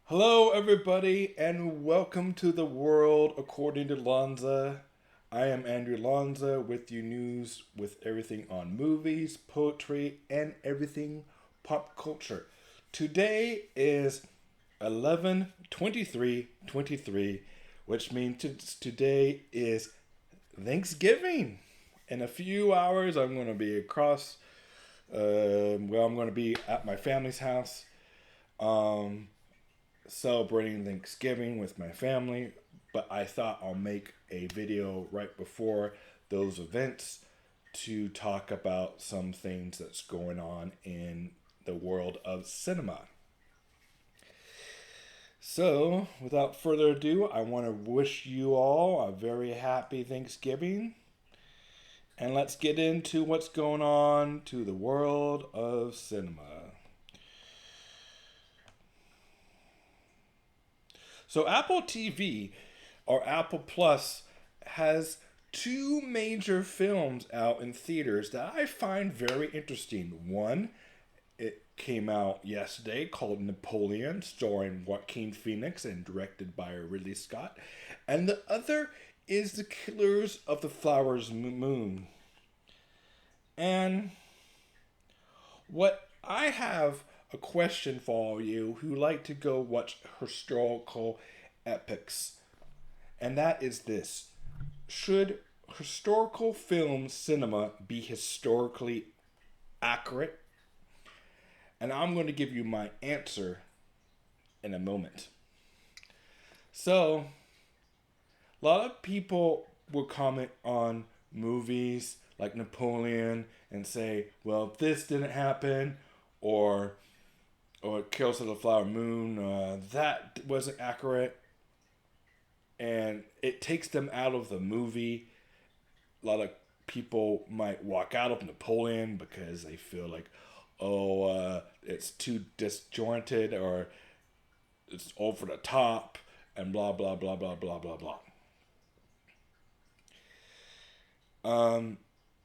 Hello, everybody, and welcome to the world according to Lonza. I am Andrew Lonza with you news with everything on movies, poetry, and everything pop culture. Today is 11/23/23, which means today is Thanksgiving. In a few hours, I'm going to be I'm going to be at my family's house. Um, Celebrating Thanksgiving with my family, but I thought I'll make a video right before those events to talk about some things that's going on in the world of cinema. So, without further ado, I want to wish you all a very happy Thanksgiving. And let's get into what's going on to the world of cinema. So Apple TV or Apple Plus has two major films out in theaters that I find very interesting. One, it came out yesterday called Napoleon, starring Joaquin Phoenix and directed by Ridley Scott. And the other is The Killers of the Flowers Moon. And what I have a question for all you who like to go watch historical epics, and that is this: should historical film cinema be historically accurate? And I'm going to give you my answer in a moment. So, a lot of people will comment on movies like Napoleon and say, well, this didn't happen, or Kills of the Flower Moon, that wasn't accurate, and it takes them out of the movie. A lot of people might walk out of Napoleon because they feel like, it's too disjointed or it's over the top and blah blah blah blah blah blah blah.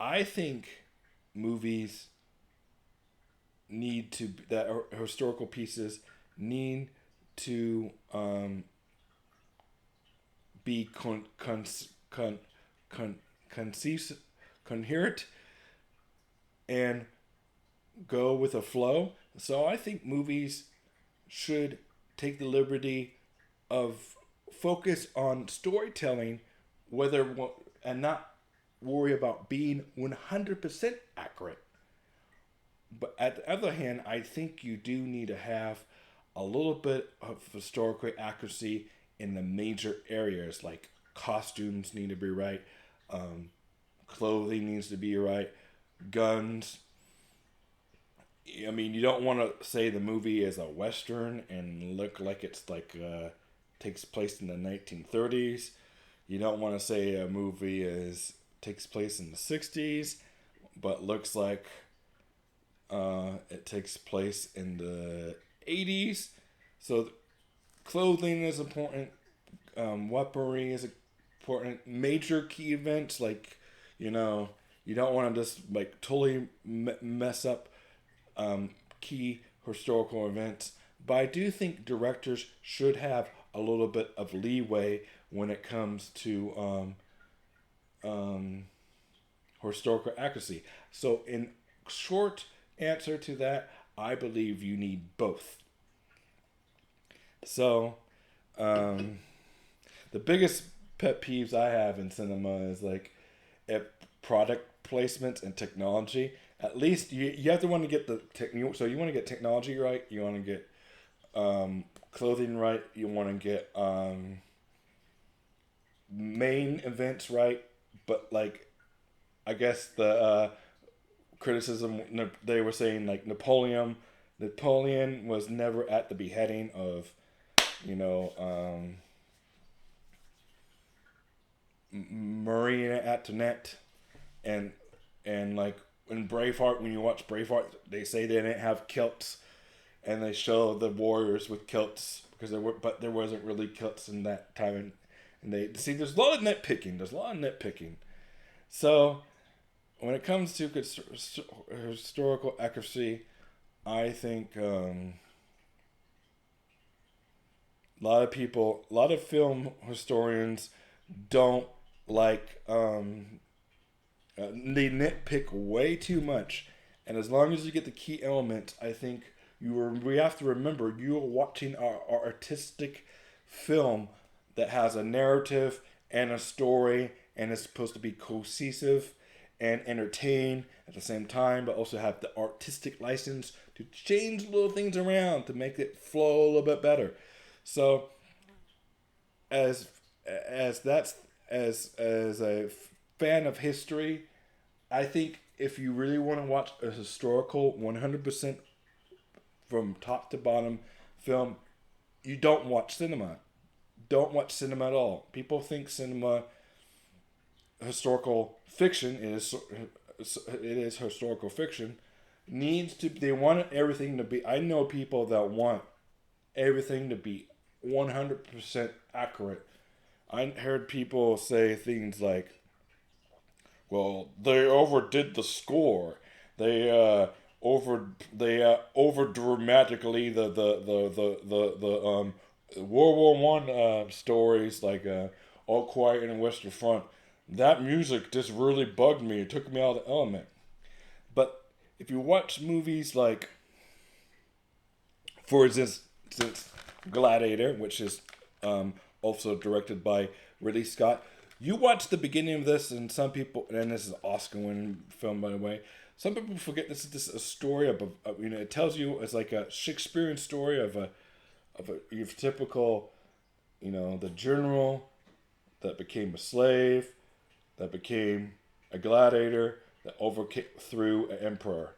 I think movies need to that are historical pieces need to be con, concise, coherent, and go with a flow. So I think movies should take the liberty of focus on storytelling, whether and not worry about being 100% accurate. But at the other hand, I think you do need to have a little bit of historical accuracy in the major areas, like costumes need to be right, clothing needs to be right, guns. I mean, you don't want to say the movie is a western and look like it's like takes place in the 1930s. You don't want to say a movie is takes place in the 60s, but looks like it takes place in the 80s. So clothing is important. Weaponry is important. Major key events like, you know, you don't want to just like totally mess up key historical events. But I do think directors should have a little bit of leeway when it comes to historical accuracy. So, in short answer to that, I believe you need both. So, um, the biggest pet peeves I have in cinema is like if product placements and technology. At least you have to want to get the so you want to get technology right. You want to get clothing right. You want to get main events right. But like I guess the criticism they were saying like Napoleon was never at the beheading of you know Marie Antoinette and like in Braveheart, when you watch Braveheart, they say they didn't have kilts, and they show the warriors with kilts because there wasn't really kilts in that time, and they see there's a lot of nitpicking. There's a lot of nitpicking. So when it comes to historical accuracy, I think A lot of people, a lot of film historians don't like. They nitpick way too much, and as long as you get the key element, I think we have to remember you are watching our artistic film that has a narrative and a story, and is supposed to be cohesive and entertain at the same time, but also have the artistic license to change little things around to make it flow a little bit better. So as as that's as a fan of history, I think if you really want to watch a historical 100% from top to bottom film, you don't watch cinema. Don't watch cinema at all. People think cinema historical fiction is it is historical fiction needs to they want everything to be. I know people that want everything to be 100% accurate. I heard people say things like, well, they overdid the score. They over dramatically the World War One stories like All Quiet in the Western Front. That music just really bugged me. It took me out of the element. But if you watch movies like, for instance, Gladiator, which is also directed by Ridley Scott, you watch the beginning of this, and some people, and this is an Oscar-winning film, by the way. Some people forget this is just a story it tells you it's like a Shakespearean story of your typical, the general that became a slave, that became a gladiator, that overthrew an emperor.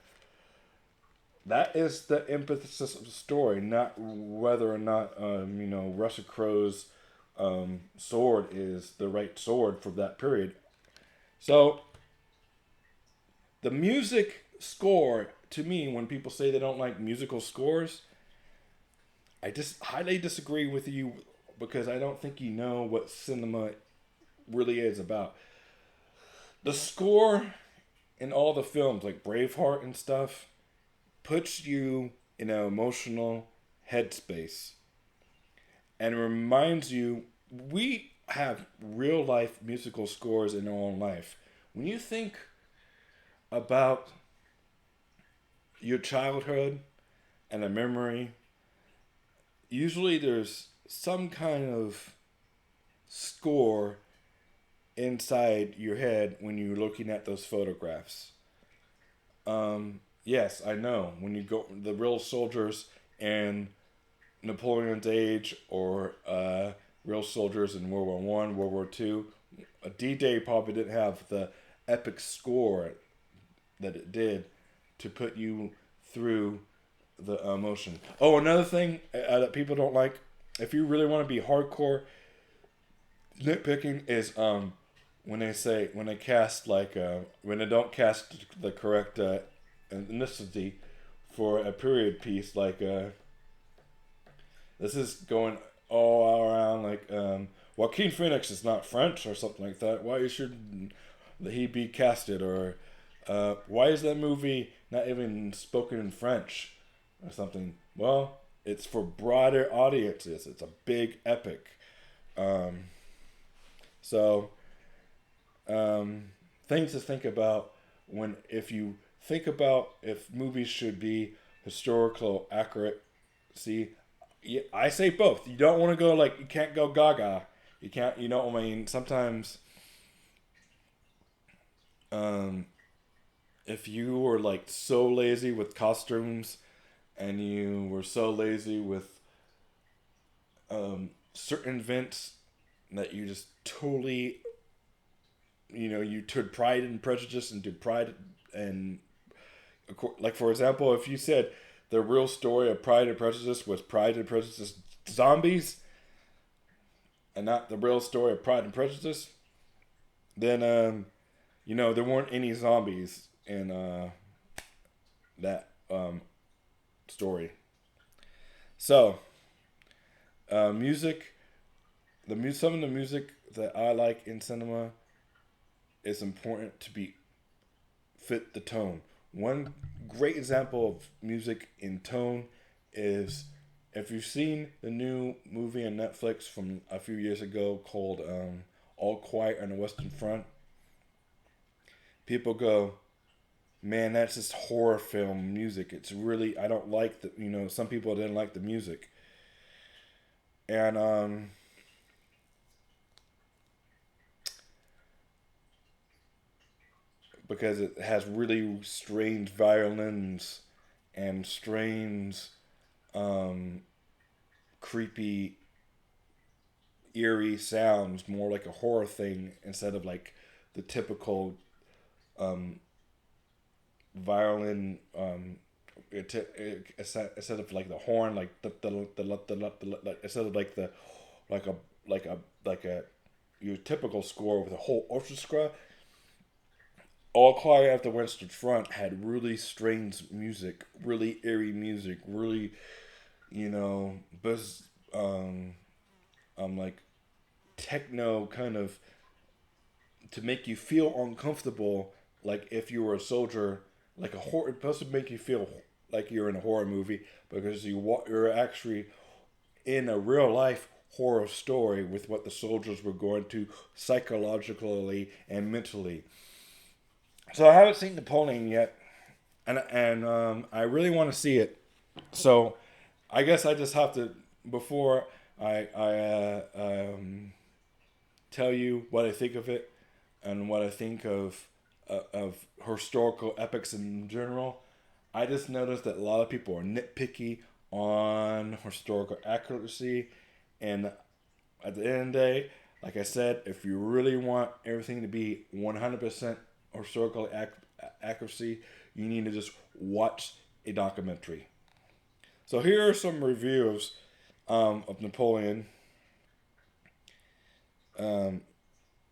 That is the emphasis of the story, not whether or not Russell Crowe's sword is the right sword for that period. So the music score, to me, when people say they don't like musical scores, I just highly disagree with you, because I don't think you know what cinema really is about. The score in all the films, like Braveheart and stuff, puts you in an emotional headspace and reminds you we have real life musical scores in our own life. When you think about your childhood and a memory, usually there's some kind of score inside your head when you're looking at those photographs. Yes, I know. When you go, the real soldiers in Napoleon's age, or real soldiers in World War One, World War Two, D-Day probably didn't have the epic score that it did to put you through the emotion. Oh, another thing that people don't like, if you really want to be hardcore nitpicking, is when they cast when they don't cast the correct ethnicity for a period piece, like this is going all around, like Joaquin Phoenix is not French or something like that. Why should he be casted? Or why is that movie not even spoken in French or something? Well, it's for broader audiences. It's a big epic. So things to think about if you think about if movies should be historical accurate. See, I say both. You don't want to go you can't go gaga. You can't. You know what I mean? Sometimes, if you were so lazy with costumes, and you were so lazy with certain events that you just totally, you took Pride and Prejudice into Pride and, for example, if you said the real story of Pride and Prejudice was Pride and Prejudice zombies, and not the real story of Pride and Prejudice, then there weren't any zombies in that story. So music, some of the music that I like in cinema is important to be fit the tone. One great example of music in tone is if you've seen the new movie on Netflix from a few years ago called All Quiet on the Western Front, people go, man, that's just horror film music. It's really, I don't like the, some people didn't like the music. And because it has really strange violins and strange, um, creepy, eerie sounds, more like a horror thing instead of like the typical um, violin. Instead of like the horn, like the instead of like the like a like a like a your typical score with a whole orchestra. All Quiet at the Western Front had really strange music, really eerie music, really, buzz, like techno kind of to make you feel uncomfortable, like if you were a soldier, like a horror. It supposed to make you feel like you're in a horror movie because you're actually in a real life horror story with what the soldiers were going to psychologically and mentally. So I haven't seen Napoleon yet, and I really want to see it. So I guess I just have to before I tell you what I think of it and what I think of historical epics in general. I just noticed that a lot of people are nitpicky on historical accuracy, and at the end of the day, like I said, if you really want everything to be 100% historical accuracy, you need to just watch a documentary. So here are some reviews of Napoleon. Um,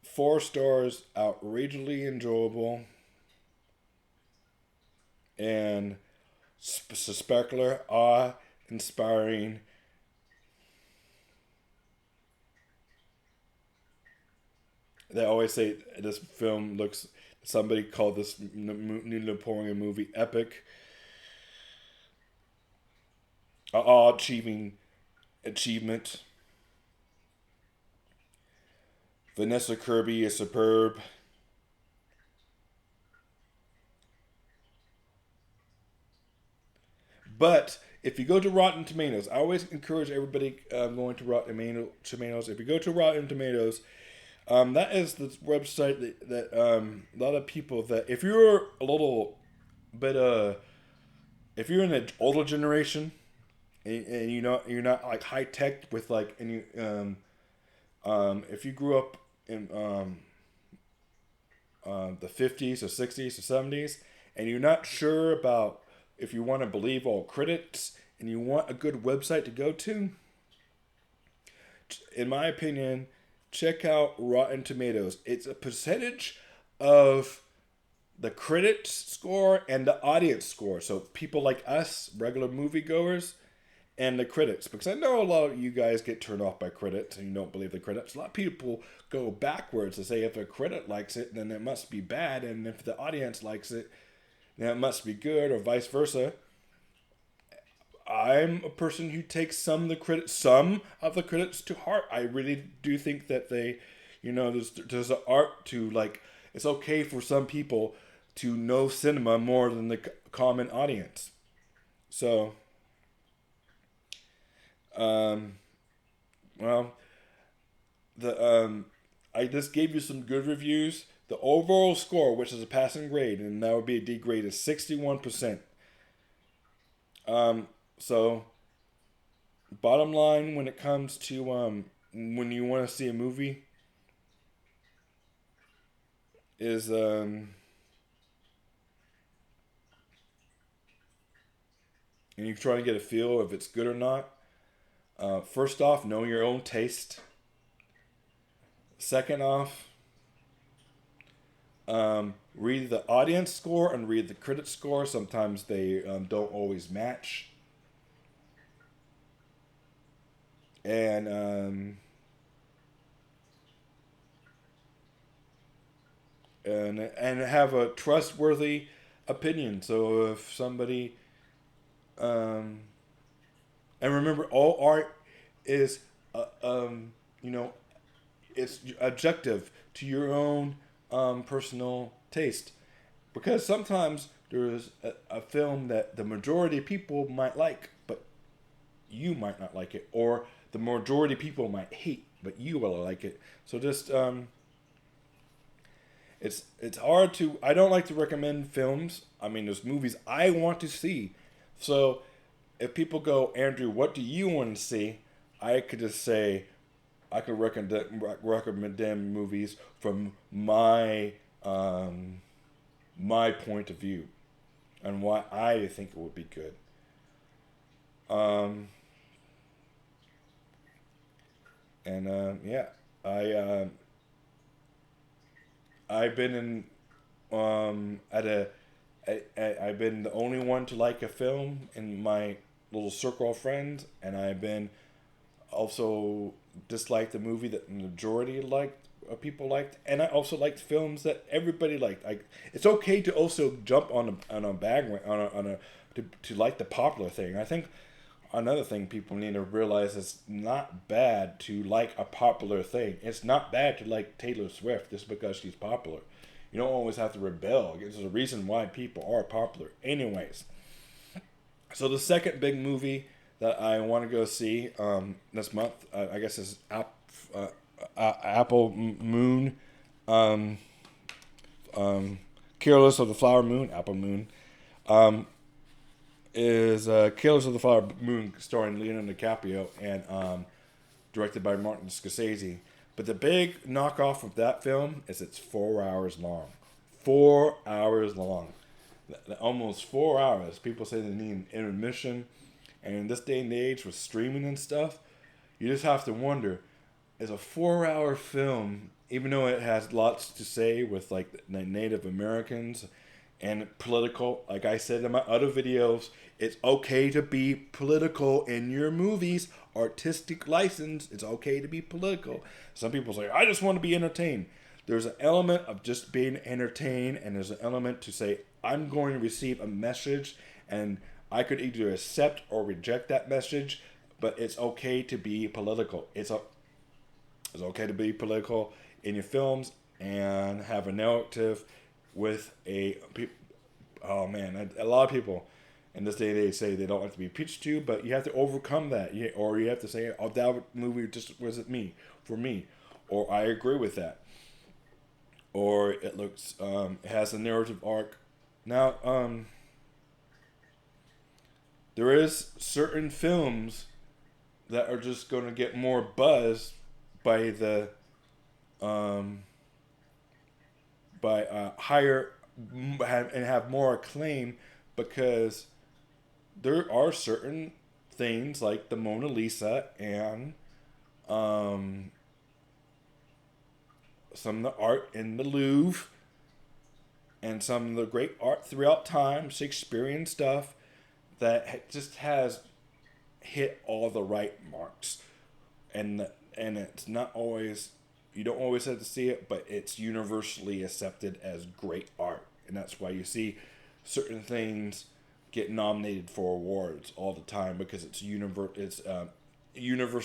4 stars, outrageously enjoyable, and spectacular, awe-inspiring. They always say this film looks. Somebody called this new Napoleon movie epic, awe-achieving achievement. Vanessa Kirby is superb. But if you go to Rotten Tomatoes, I always encourage everybody going to Rotten Tomatoes. If you go to Rotten Tomatoes, that is the website that a lot of people that if you're a little bit if you're in the older generation and you're not like high tech with like and you if you grew up in the 50s or 60s or 70s and you're not sure about if you want to believe all critics and you want a good website to go to, in my opinion, check out Rotten Tomatoes. It's a percentage of the critics score and the audience score. So people like us, regular moviegoers, and the critics. Because I know a lot of you guys get turned off by critics and you don't believe the critics. A lot of people go backwards to say if a critic likes it, then it must be bad. And if the audience likes it, then it must be good, or vice versa. I'm a person who takes some of the critics to heart. I really do think that they, there's an art to like. It's okay for some people to know cinema more than the common audience. So, um, well, the I just gave you some good reviews. The overall score, which is a passing grade, and that would be a D grade, is 61%. So bottom line, when it comes to when you want to see a movie, is and you're trying to get a feel if it's good or not. First off, know your own taste. Second off, read the audience score and read the critic score. Sometimes they don't always match. And and have a trustworthy opinion. So if somebody, um, And remember, all art is, you know, it's objective to your own personal taste. Because sometimes there's a film that the majority of people might like, but you might not like it, or the majority of people might hate, but you will like it. So just it's hard to. I don't like to recommend films. I mean, there's movies I want to see. So if people go, Andrew, what do you want to see? I could just say I could recommend them movies from my point of view and why I think it would be good. Um, and yeah, I I've been in at a I've been the only one to like a film in my little circle of friends, and I've been also disliked the movie that the majority liked, people liked, and I also liked films that everybody liked. Like it's okay to also jump on a to like the popular thing. I think another thing people need to realize is not bad to like a popular thing. It's not bad to like Taylor Swift just because she's popular. You don't always have to rebel. There's a reason why people are popular. Anyways, so the second big movie that I want to go see this month, I guess, is Apple Moon, um, Careless of the Flower Moon, Apple Moon, is Killers of the Flower Moon, starring Leonardo DiCaprio and directed by Martin Scorsese. But the big knockoff of that film is it's 4 hours long. 4 hours long. Almost 4 hours. People say they need an intermission. And in this day and age with streaming and stuff, you just have to wonder, is a 4 hour film, even though it has lots to say with like the Native Americans and political, like I said in my other videos, it's okay to be political in your movies. Artistic license, it's okay to be political. Some people say, I just want to be entertained. There's an element of just being entertained, and there's an element to say, I'm going to receive a message, and I could either accept or reject that message, but it's okay to be political. It's okay to be political in your films and have a narrative with oh man, a lot of people in this day and age say they don't like to be preached to, but you have to overcome that, or you have to say, "Oh, that movie just wasn't for me," or I agree with that, or it has a narrative arc. Now, there is certain films that are just going to get more buzz by the um, by higher and have more acclaim because there are certain things like the Mona Lisa and some of the art in the Louvre and some of the great art throughout time, Shakespearean stuff, that just has hit all the right marks. And it's not always, you don't always have to see it, but it's universally accepted as great art. And that's why you see certain things get nominated for awards all the time because it's universally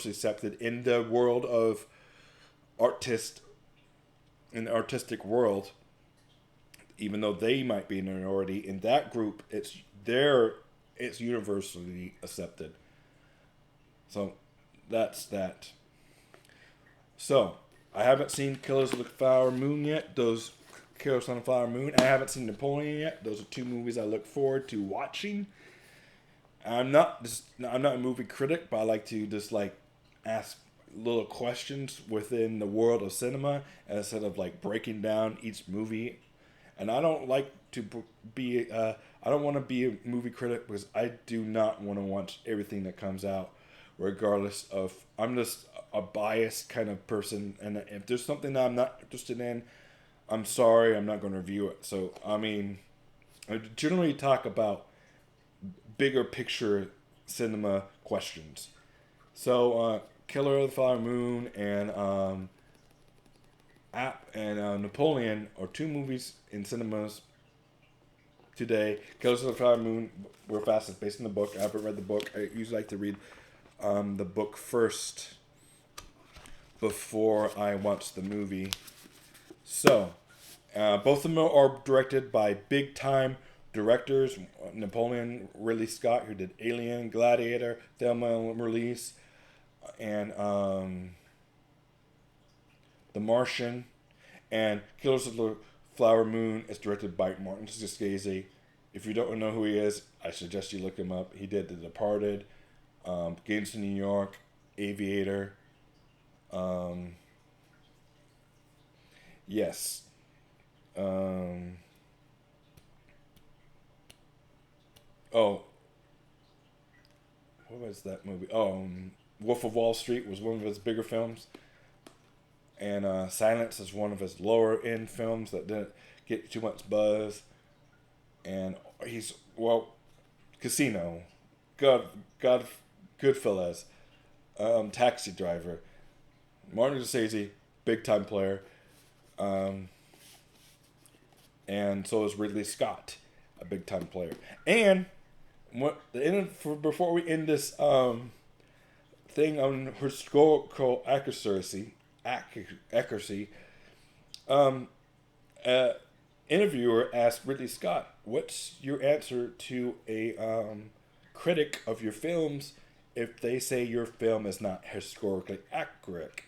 accepted in the world of artists, in the artistic world. Even though they might be a minority in that group, it's universally accepted. So that's that. So I haven't seen Killers of the Flower Moon yet. Those Killers on the Flower Moon. I haven't seen Napoleon yet. Those are two movies I look forward to watching. I'm not a movie critic, but I like to just like ask little questions within the world of cinema instead of like breaking down each movie. And I don't like to be I don't want to be a movie critic because I do not want to watch everything that comes out, regardless of, I'm just a biased kind of person, and if there's something that I'm not interested in, I'm sorry, I'm not going to review it. So I mean, I generally talk about bigger picture cinema questions. So Killer of the Flower Moon and Napoleon are two movies in cinemas today. Killers of the Flower Moon, real fast, it's based on the book. I haven't read the book. I usually like to read the book first before I watched the movie. So, both of them are directed by big time directors. Napoleon Ridley Scott, who did Alien, Gladiator, Thelma and Release, and The Martian. And Killers of the Flower Moon is directed by Martin Scorsese. If you don't know who he is, I suggest you look him up. He did The Departed, Games of New York, Aviator. Yes. Oh, what was that movie? Wolf of Wall Street was one of his bigger films. And Silence is one of his lower end films that didn't get too much buzz. And Casino, God, Goodfellas, Taxi Driver, Martin Scorsese, big time player, and so is Ridley Scott, a big time player. And before we end this thing on historical accuracy, interviewer asked Ridley Scott, "What's your answer to a critic of your films if they say your film is not historically accurate?"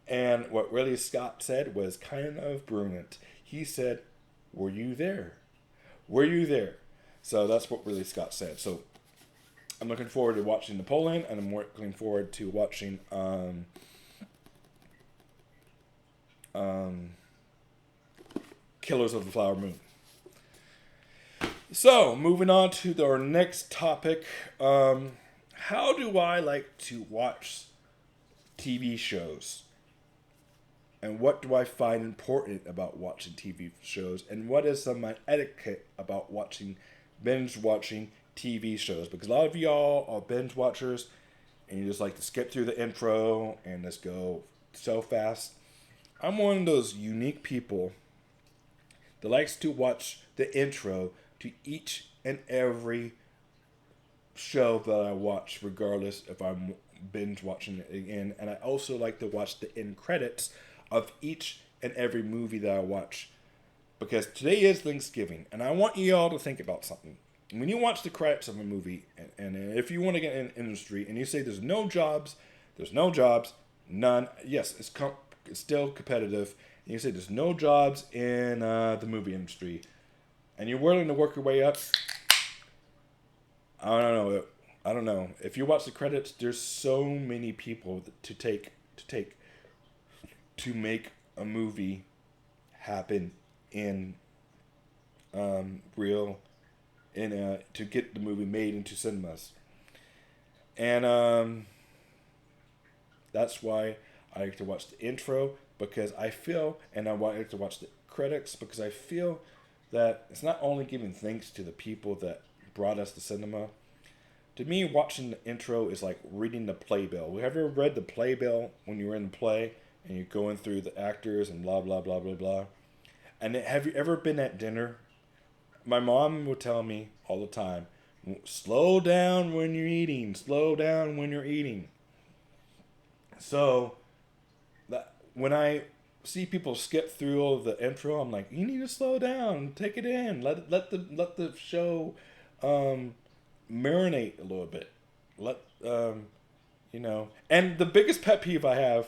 And what Ridley Scott said was kind of brilliant. He said, "Were you there? Were you there?" So that's what Ridley Scott said. So I'm looking forward to watching Napoleon, and I'm looking forward to watching Killers of the Flower Moon. So, moving on to our next topic. How do I like to watch TV shows? And what do I find important about watching TV shows? And what is some of my etiquette about binge watching TV shows? Because a lot of y'all are binge watchers and you just like to skip through the intro and just go so fast. I'm one of those unique people that likes to watch the intro to each and every show that I watch, regardless if I'm binge watching it again. And I also like to watch the end credits of each and every movie that I watch. Because today is Thanksgiving, and I want you all to think about something. When you watch the credits of a movie, and if you want to get in the industry, and you say there's no jobs, none. Yes, it's still competitive. And you say there's no jobs in the movie industry, and you're willing to work your way up. I don't know. If you watch the credits, there's so many people to make a movie happen in to get the movie made into cinemas. And that's why I like to watch the intro, because I feel, and I like to watch the credits because I feel that it's not only giving thanks to the people that brought us to cinema. To me, watching the intro is like reading the playbill. Have you ever read the playbill when you were in the play and you're going through the actors and blah, blah, blah, blah, blah? And have you ever been at dinner? My mom would tell me all the time, slow down when you're eating. Slow down when you're eating. So, when I see people skip through all of the intro, I'm like, you need to slow down. Take it in. Let the show marinate a little bit. And the biggest pet peeve I have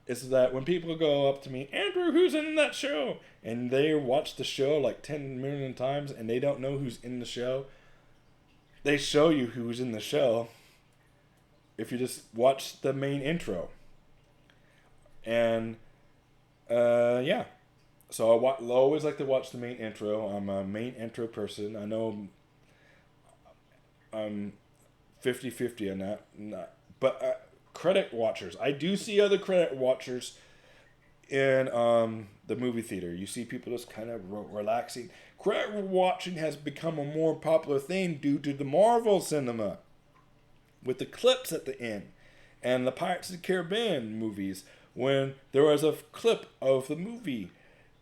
is that when people go up to me, Andrew, who's in that show? And they watch the show like 10 million times and they don't know who's in the show. They show you who's in the show if you just watch the main intro. And, yeah. So I always like to watch the main intro. I'm a main intro person. I know I'm 50-50 on that. But credit watchers. I do see other credit watchers in the movie theater. You see people just kind of relaxing. Credit watching has become a more popular thing due to the Marvel cinema, with the clips at the end, and the Pirates of the Caribbean movies, when there was a clip of the movie,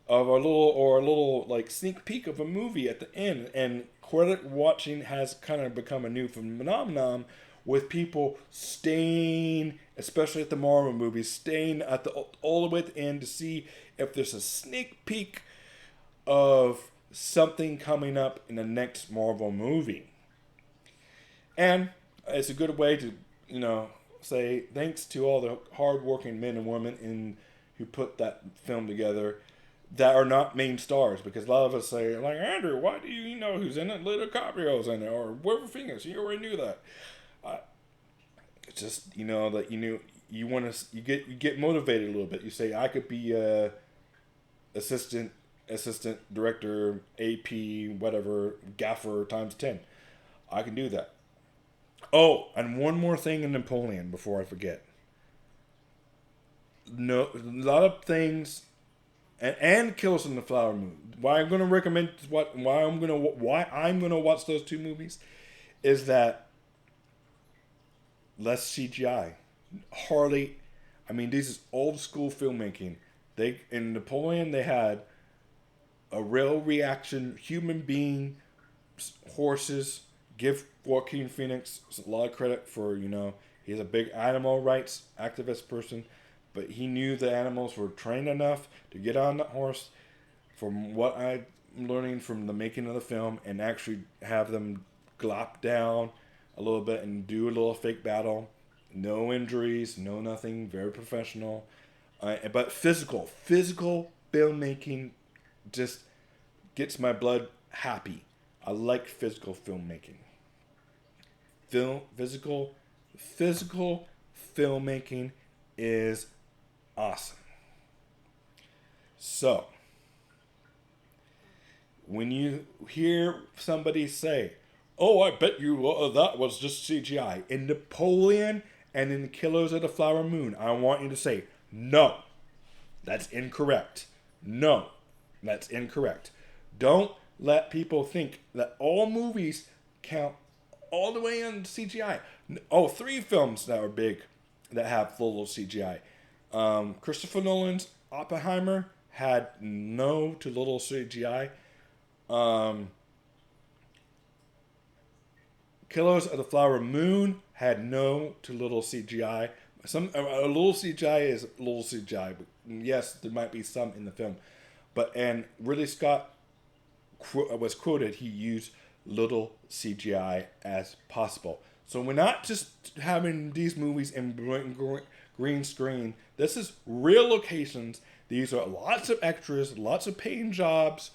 of a little like sneak peek of a movie at the end, and credit watching has kind of become a new phenomenon with people staying, especially at the Marvel movies, staying at the all the way at the end to see if there's a sneak peek of something coming up in the next Marvel movie. And it's a good way to, say thanks to all the hardworking men and women who put that film together that are not main stars. Because a lot of us say, like, Andrew, why do you know who's in it? Little DiCaprio's in it, or River Phoenix. You already knew that. It's just that you want to you get motivated a little bit. You say I could be assistant director, AP, whatever, gaffer times 10. I can do that. Oh, and one more thing in Napoleon before I forget. No, a lot of things, and Kills in the Flower Moon. Why I'm going to recommend why I'm going to watch those two movies is that less CGI. Hardly, I mean, this is old school filmmaking. In Napoleon they had a real reaction, human being, horses. Give Joaquin Phoenix a lot of credit for, he's a big animal rights activist person, but he knew the animals were trained enough to get on the horse, from what I'm learning from the making of the film, and actually have them glop down a little bit and do a little fake battle. No injuries, no nothing, very professional. But physical filmmaking just gets my blood happy. I like physical filmmaking. Physical filmmaking is awesome. So, when you hear somebody say, "Oh, I bet you that was just CGI," in Napoleon and in Killers of the Flower Moon, I want you to say, "No, that's incorrect. No, that's incorrect." Don't let people think that all movies count all the way on CGI. Oh, 3 films that are big that have full CGI. Christopher Nolan's Oppenheimer had no to little CGI. Killers of the Flower Moon had no to little CGI. A little CGI is a little CGI, but yes, there might be some in the film. And Ridley Scott was quoted, he used little CGI as possible. So we're not just having these movies in green screen. This is real locations. These are lots of extras, lots of paying jobs,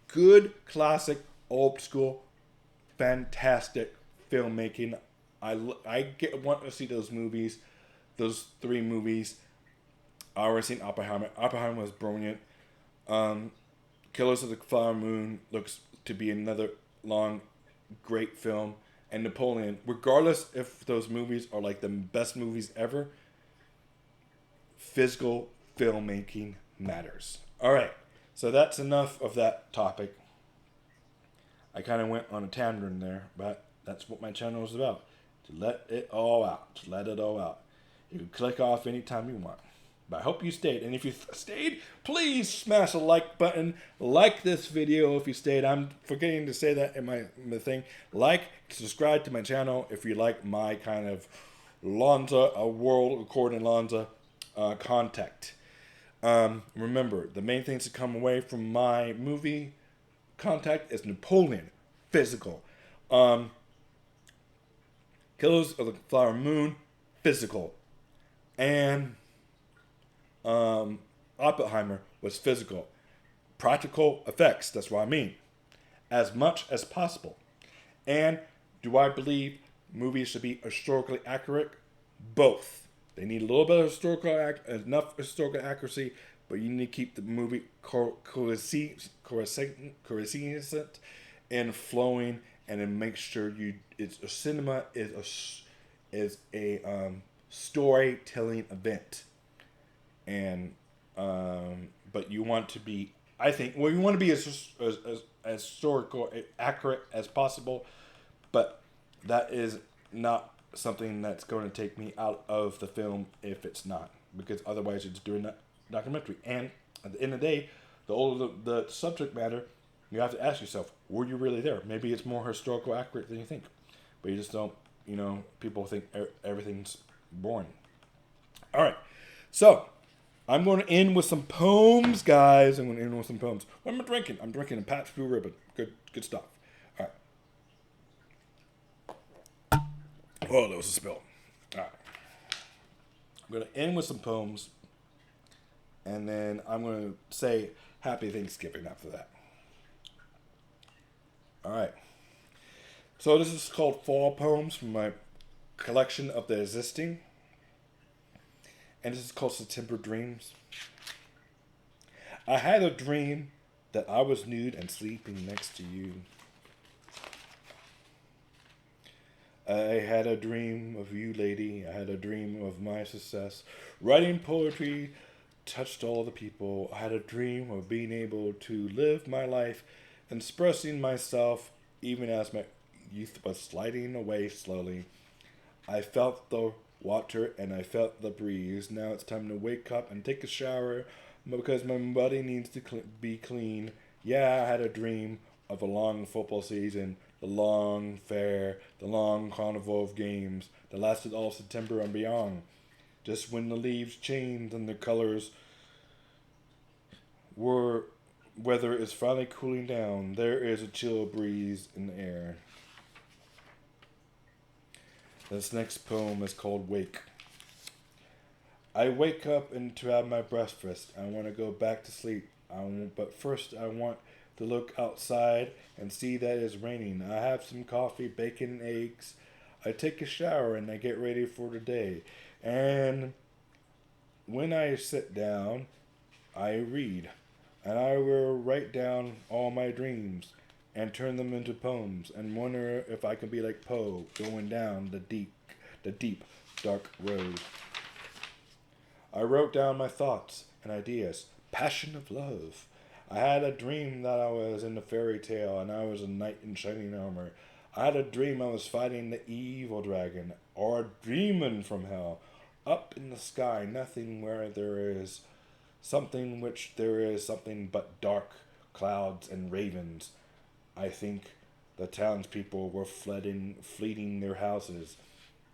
good classic old school, fantastic filmmaking. Want to see those movies, those 3 movies. I already seen Oppenheimer. Oppenheimer was brilliant. Killers of the Flower Moon looks to be another long, great film. And Napoleon, regardless if those movies are like the best movies ever, physical filmmaking matters. All right, so that's enough of that topic. I kind of went on a tangent there, but that's what my channel is about. To let it all out. To let it all out. You can click off anytime you want. But I hope you stayed. And if you stayed, please smash a like button. Like this video if you stayed. I'm forgetting to say that in my thing. Like, subscribe to my channel if you like my kind of Lonza, a world according Lonza contact. Remember, the main things to come away from my movie contact is Napoleon, physical. Killers of the Flower Moon, physical. And Oppenheimer was physical. Practical effects, that's what I mean. As much as possible. And do I believe movies should be historically accurate? Both. They need a little bit of enough historical accuracy, but you need to keep the movie cohesive and flowing, and then make sure cinema is a storytelling event. And but you want to be, I think, well, you want to be as historical accurate as possible, but that is not something that's going to take me out of the film if it's not, because otherwise you're just doing that documentary. And at the end of the day, the older the subject matter, you have to ask yourself, were you really there? Maybe it's more historical accurate than you think, but you just don't people think everything's boring. All right, so I'm going to end with some poems, guys. I'm going to end with some poems. What am I drinking? I'm drinking a Pabst Blue Ribbon. Good stuff. All right. Oh, there was a spill. All right. I'm going to end with some poems, and then I'm going to say Happy Thanksgiving after that. All right. So this is called Fall Poems from my collection of the existing. And this is called September Dreams. I had a dream that I was nude and sleeping next to you. I had a dream of you, lady. I had a dream of my success. Writing poetry touched all the people. I had a dream of being able to live my life, expressing myself even as my youth was sliding away slowly. I felt the water and I felt the breeze. Now it's time to wake up and take a shower because my body needs to be clean. Yeah, I had a dream of a long football season, the long fair, the long carnival of games that lasted all September and beyond. Just when the leaves changed and the colors were, weather is finally cooling down, there is a chill breeze in the air. This next poem is called Wake. I wake up and to have my breakfast. I want to go back to sleep. But first I want to look outside and see that it's raining. I have some coffee, bacon, and eggs. I take a shower and I get ready for the day. And when I sit down, I read. And I will write down all my dreams and turn them into poems and wonder if I can be like Poe going down the deep, dark road. I wrote down my thoughts and ideas, passion of love. I had a dream that I was in a fairy tale and I was a knight in shining armor. I had a dream I was fighting the evil dragon or a demon from hell. Up in the sky, nothing where there is something which there is something but dark clouds and ravens. I think the townspeople were fleeing their houses.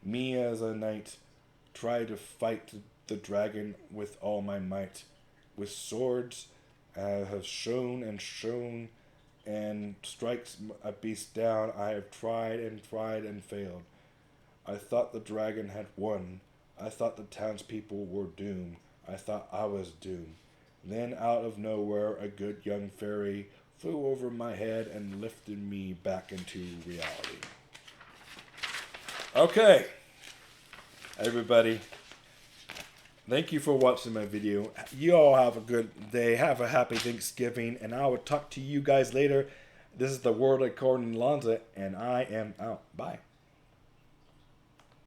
Me as a knight tried to fight the dragon with all my might. With swords I have shown and strikes a beast down. I have tried and failed. I thought the dragon had won. I thought the townspeople were doomed. I thought I was doomed. Then out of nowhere a good young fairy flew over my head and lifted me back into reality. Okay, everybody. Thank you for watching my video. You all have a good day. Have a happy Thanksgiving. And I will talk to you guys later. This is the World According to Lonza. And I am out. Bye.